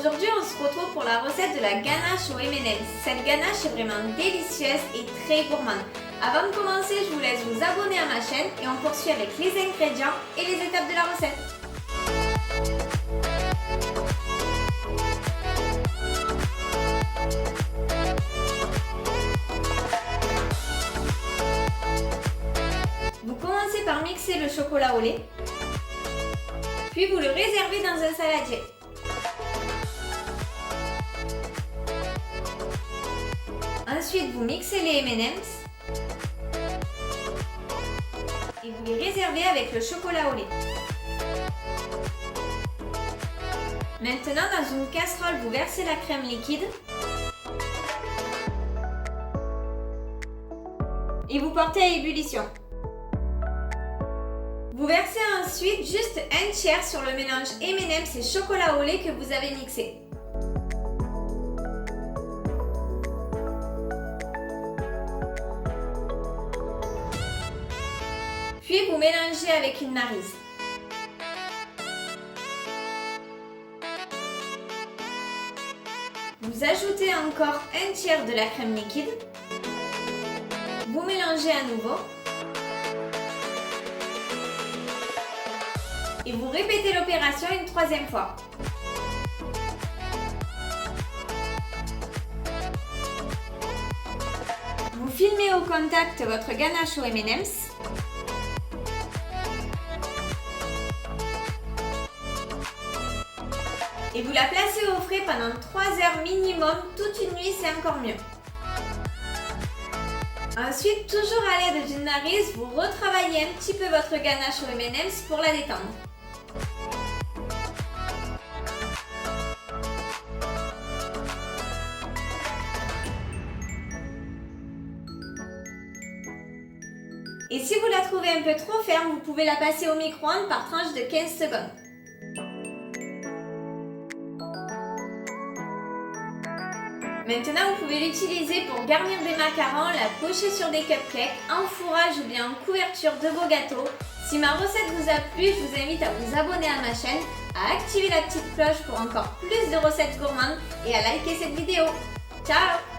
Aujourd'hui, on se retrouve pour la recette de la ganache au M&M's. Cette ganache est vraiment délicieuse et très gourmande. Avant de commencer, je vous laisse vous abonner à ma chaîne et on poursuit avec les ingrédients et les étapes de la recette. Vous commencez par mixer le chocolat au lait, puis vous le réservez dans un saladier. Ensuite, vous mixez les M&M's et vous les réservez avec le chocolat au lait. Maintenant, dans une casserole, vous versez la crème liquide et vous portez à ébullition. Vous versez ensuite juste un tiers sur le mélange M&M's et chocolat au lait que vous avez mixé. Puis vous mélangez avec une maryse. Vous ajoutez encore un tiers de la crème liquide. Vous mélangez à nouveau. Et vous répétez l'opération une troisième fois. Vous filmez au contact votre ganache au M&M's. Et vous la placez au frais pendant 3 heures minimum, toute une nuit, c'est encore mieux. Ensuite, toujours à l'aide d'une maryse, vous retravaillez un petit peu votre ganache au M&M's pour la détendre. Et si vous la trouvez un peu trop ferme, vous pouvez la passer au micro-ondes par tranche de 15 secondes. Maintenant, vous pouvez l'utiliser pour garnir des macarons, la pocher sur des cupcakes, en fourrage ou bien en couverture de vos gâteaux. Si ma recette vous a plu, je vous invite à vous abonner à ma chaîne, à activer la petite cloche pour encore plus de recettes gourmandes et à liker cette vidéo. Ciao!